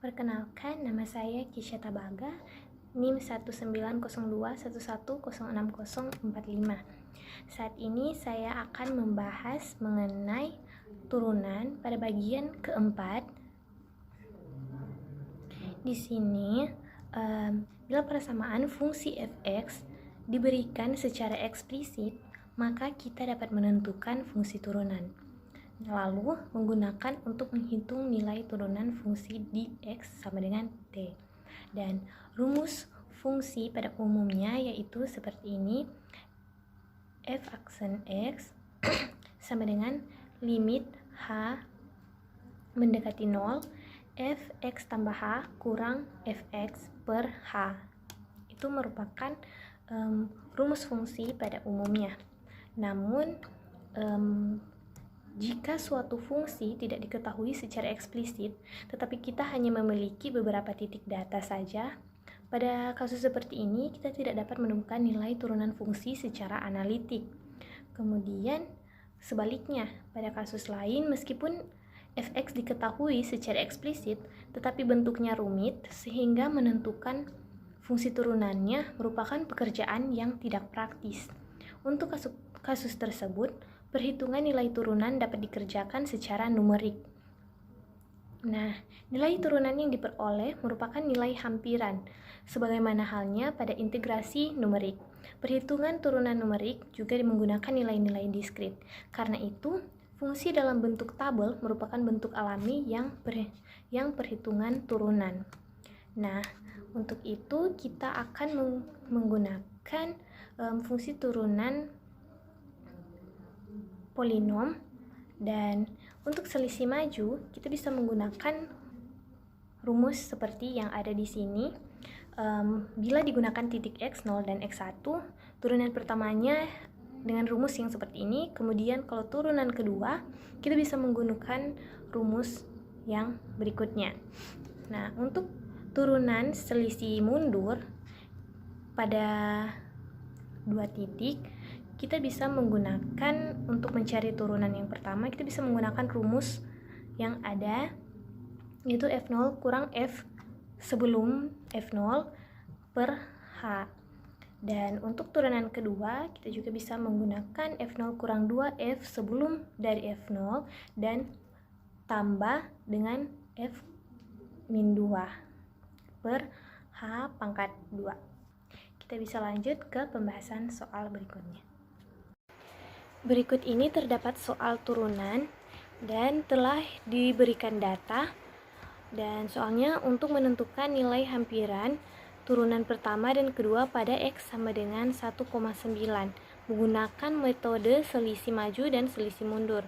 Perkenalkan, nama saya Kisha Tabaga, NIM 190211060045. Saat ini saya akan membahas mengenai turunan pada bagian keempat. Di sini, bila persamaan fungsi f(x) diberikan secara eksplisit, maka kita dapat menentukan fungsi turunan. Lalu menggunakan untuk menghitung nilai turunan fungsi dx sama dengan t. Dan rumus fungsi pada umumnya yaitu seperti ini. F aksen x sama dengan limit h mendekati 0 fx tambah h kurang fx per h. Itu merupakan rumus fungsi pada umumnya. Namun jika suatu fungsi tidak diketahui secara eksplisit, tetapi kita hanya memiliki beberapa titik data saja, pada kasus seperti ini kita tidak dapat menemukan nilai turunan fungsi secara analitik. Kemudian sebaliknya, pada kasus lain meskipun fx diketahui secara eksplisit, tetapi bentuknya rumit sehingga menentukan fungsi turunannya merupakan pekerjaan yang tidak praktis. Untuk kasus tersebut, perhitungan nilai turunan dapat dikerjakan secara numerik. Nah, nilai turunan yang diperoleh merupakan nilai hampiran, sebagaimana halnya pada integrasi numerik. Perhitungan turunan numerik juga menggunakan nilai-nilai diskrit. Karena itu, fungsi dalam bentuk tabel merupakan bentuk alami yang perhitungan turunan. Nah, untuk itu kita akan menggunakan fungsi turunan polinom, dan untuk selisih maju kita bisa menggunakan rumus seperti yang ada di sini. Bila digunakan titik x0 dan x1, turunan pertamanya dengan rumus yang seperti ini. Kemudian kalau turunan kedua kita bisa menggunakan rumus yang berikutnya. Nah, untuk turunan selisih mundur pada dua titik, kita bisa menggunakan untuk mencari turunan yang pertama, kita bisa menggunakan rumus yang ada, yaitu f0 kurang f sebelum f0 per h. Dan untuk turunan kedua, kita juga bisa menggunakan f0 kurang 2f sebelum dari f0 dan tambah dengan f min 2 per h pangkat 2. Kita bisa lanjut ke pembahasan soal berikutnya. Berikut ini terdapat soal turunan dan telah diberikan data, dan soalnya untuk menentukan nilai hampiran turunan pertama dan kedua pada x sama dengan 1,9 menggunakan metode selisih maju dan selisih mundur.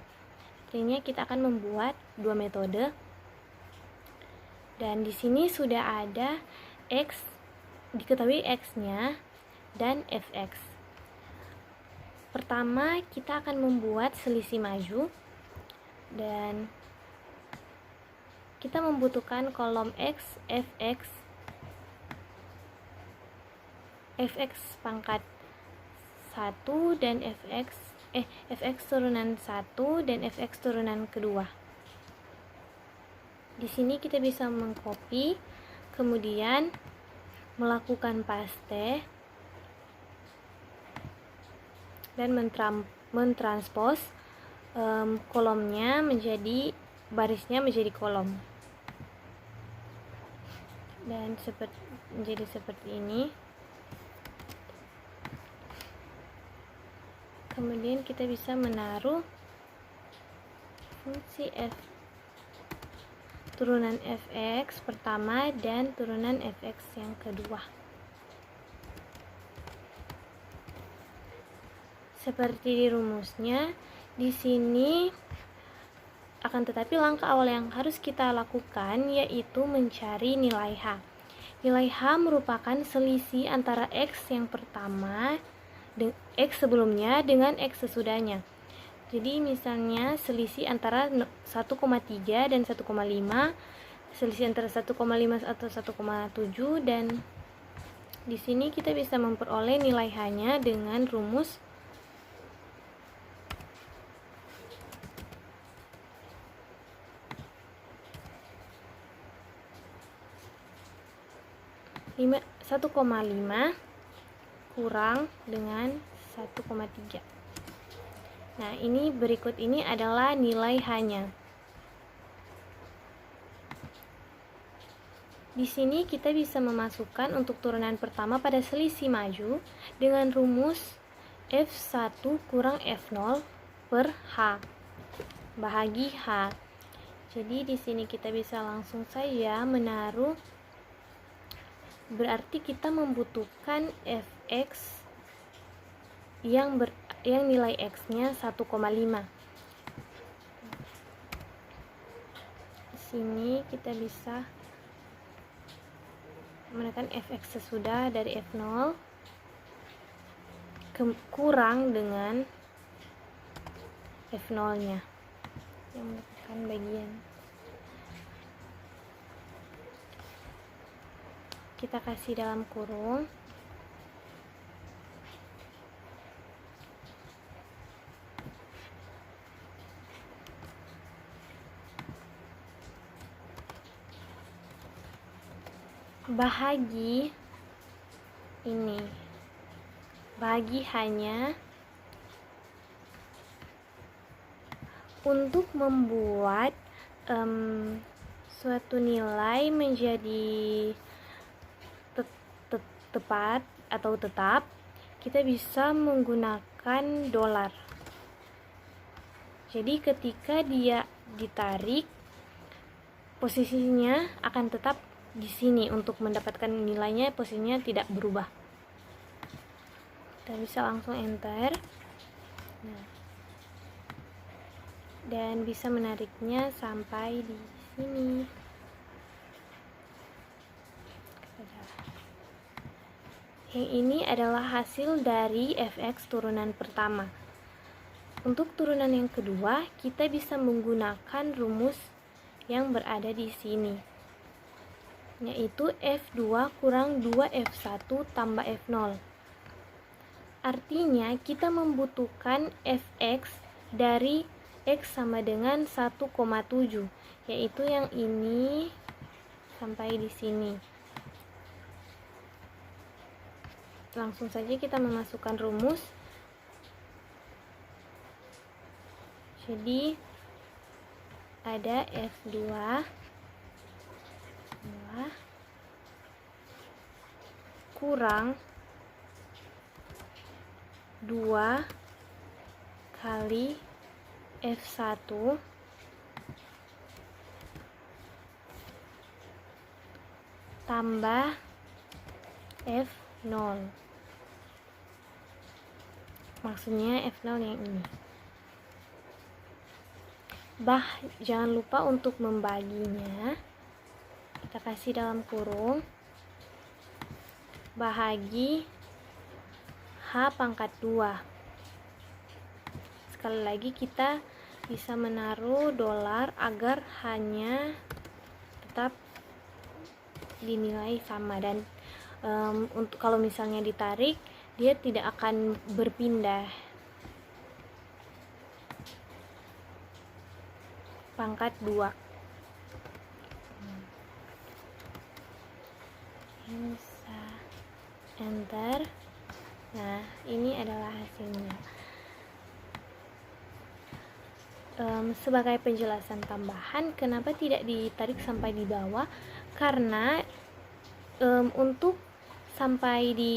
Artinya kita akan membuat dua metode, dan di sini sudah ada x, diketahui x-nya dan fx. Pertama, kita akan membuat selisih maju, dan kita membutuhkan kolom x, fx pangkat 1 dan fx turunan 1 dan fx turunan kedua. Di sini kita bisa mengcopy, kemudian melakukan paste dan mentranspos kolomnya barisnya menjadi kolom, dan menjadi seperti ini. Kemudian kita bisa menaruh fungsi turunan fx pertama dan turunan fx yang kedua. Seperti di rumusnya di sini. Akan tetapi langkah awal yang harus kita lakukan yaitu mencari nilai h. Nilai h merupakan selisih antara x yang pertama, x sebelumnya dengan x sesudahnya. Jadi misalnya selisih antara 1,3 dan 1,5, selisih antara 1,5 atau 1,7, dan di sini kita bisa memperoleh nilai h-nya dengan rumus 1,5 kurang dengan 1,3. Nah, ini berikut ini adalah nilai H-nya. Di sini kita bisa memasukkan untuk turunan pertama pada selisih maju dengan rumus F1 kurang F0 per H bahagi H. Jadi di sini kita bisa langsung saja menaruh, berarti kita membutuhkan Fx yang nilai X-nya 1,5. Di sini kita bisa menekan Fx sesudah dari F0 kurang dengan F0 nya yang merupakan bagian. Kita kasih dalam kurung. Bahagi ini, bahagi hanya untuk membuat suatu nilai menjadi tepat atau tetap, kita bisa menggunakan dolar. Jadi ketika dia ditarik, posisinya akan tetap di sini. Untuk mendapatkan nilainya, posisinya tidak berubah. Kita bisa langsung enter. Nah, dan bisa menariknya sampai di sini. Yang ini adalah hasil dari Fx turunan pertama. Untuk turunan yang kedua, kita bisa menggunakan rumus yang berada di sini, yaitu F2 kurang 2F1 tambah F0. Artinya kita membutuhkan Fx dari X sama dengan 1,7, yaitu yang ini sampai di sini. Langsung saja kita memasukkan rumus. Jadi ada F2 kurang 2 kali F1 tambah F0. Maksudnya F0 yang ini. Jangan lupa untuk membaginya. Kita kasih dalam kurung. Bahagi H pangkat 2. Sekali lagi kita bisa menaruh dolar agar hanya tetap dinilai sama, dan untuk kalau misalnya ditarik, dia tidak akan berpindah. Pangkat 2. Bisa enter. Nah, ini adalah hasilnya. Sebagai penjelasan tambahan, kenapa tidak ditarik sampai di bawah? Karena untuk sampai di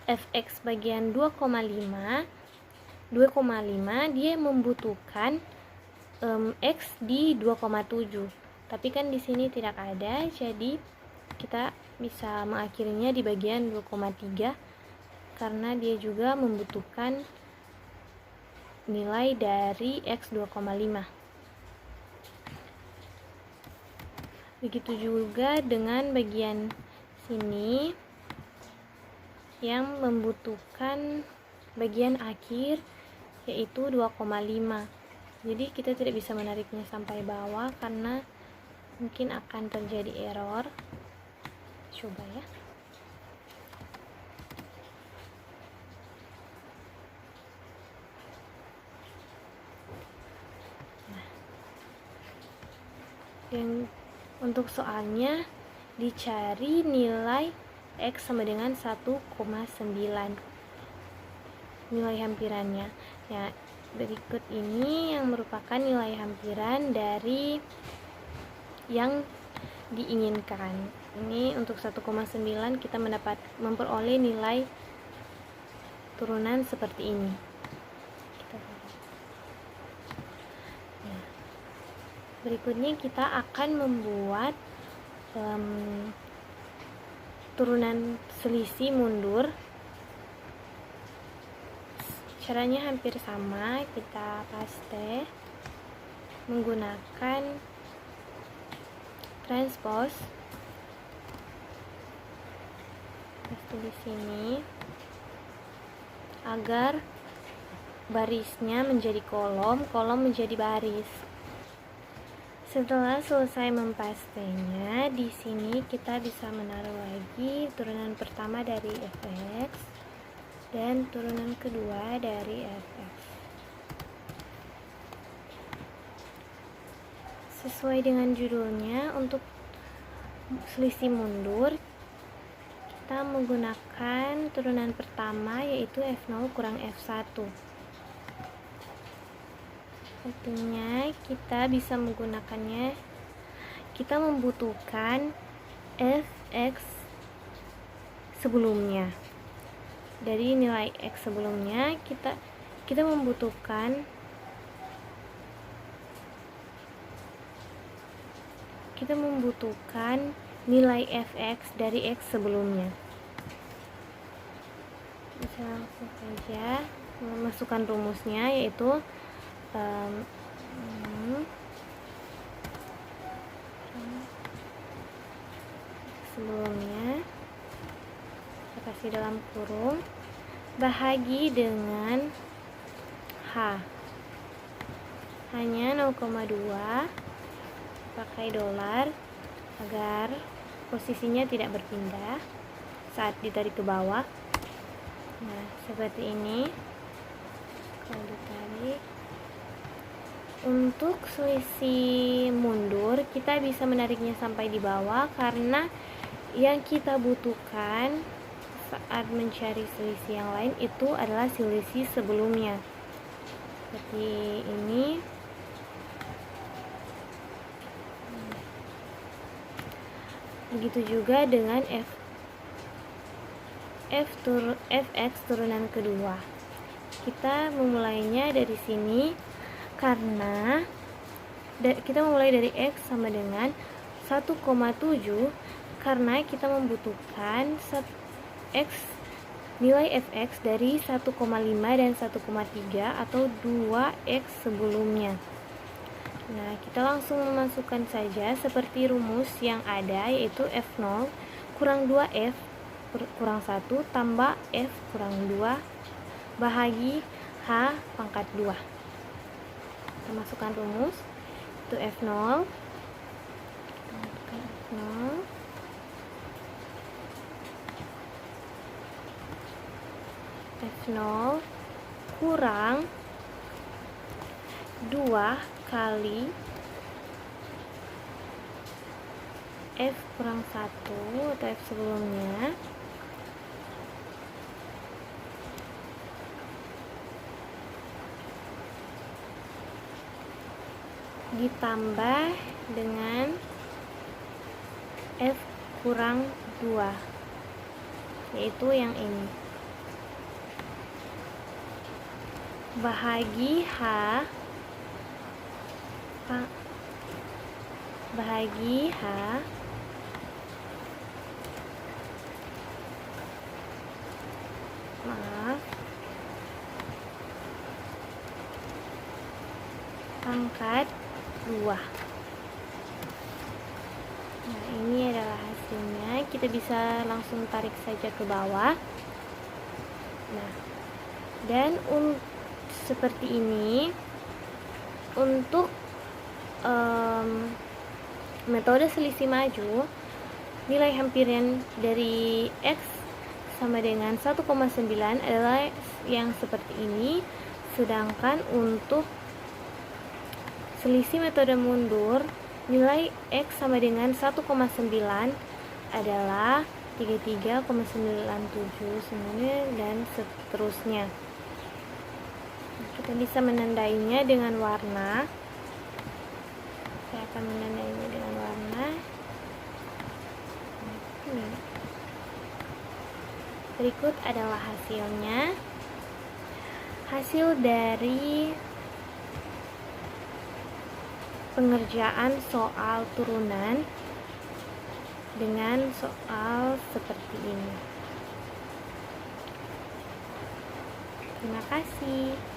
Fx bagian 2,5 dia membutuhkan X di 2,7. Tapi kan di sini tidak ada, jadi kita bisa mengakhirinya di bagian 2,3 karena dia juga membutuhkan nilai dari X 2,5. Begitu juga dengan bagian sini yang membutuhkan bagian akhir, yaitu 2,5. Jadi kita tidak bisa menariknya sampai bawah karena mungkin akan terjadi error. Coba ya. Nah, yang untuk soalnya dicari nilai X sama dengan 1,9, nilai hampirannya. Ya, berikut ini yang merupakan nilai hampiran dari yang diinginkan. Ini untuk 1,9 kita memperoleh nilai turunan seperti ini. Nah, berikutnya kita akan membuat turunan selisih mundur. Caranya hampir sama, kita paste menggunakan transpose. Paste di sini agar barisnya menjadi kolom, kolom menjadi baris. Setelah selesai mempastenya, di sini kita bisa menaruh lagi turunan pertama dari fx dan turunan kedua dari fx. Sesuai dengan judulnya, untuk selisih mundur kita menggunakan turunan pertama, yaitu f0 kurang f1. Artinya kita bisa menggunakannya, kita membutuhkan fx sebelumnya. Dari nilai x sebelumnya kita membutuhkan nilai fx dari x sebelumnya. Bisa langsung saja memasukkan rumusnya, yaitu sebelumnya kita kasih dalam kurung, bahagi dengan H, hanya 0,2, pakai dolar agar posisinya tidak berpindah saat ditarik ke bawah. Nah, seperti ini. Kalau ditarik, untuk selisih mundur kita bisa menariknya sampai di bawah, karena yang kita butuhkan saat mencari selisih yang lain itu adalah selisih sebelumnya. Seperti ini. Begitu juga dengan fx turunan kedua. Kita memulainya dari sini, karena kita memulai dari x sama dengan 1,7, karena kita membutuhkan nilai fx dari 1,5 dan 1,3 atau 2x sebelumnya. Nah, kita langsung memasukkan saja seperti rumus yang ada, yaitu f0 kurang 2f kurang 1 tambah f kurang 2 bahagi h pangkat 2. Kita masukkan rumus, itu f0 kurang 2 kali f kurang 1 atau f sebelumnya ditambah dengan f kurang 2, yaitu yang ini, bahagi h pangkat 2. Nah, ini adalah hasilnya. Kita bisa langsung tarik saja ke bawah. Nah, dan seperti ini untuk metode selisih maju, nilai hampiran dari x sama dengan 1,9 adalah yang seperti ini, sedangkan untuk selisih metode mundur, nilai x sama dengan 1,9 adalah 33,979 dan seterusnya. Kita bisa menandainya dengan warna. Saya akan menandainya dengan warna. Berikut adalah hasilnya. Hasil dari pengerjaan soal turunan dengan soal seperti ini. Terima kasih.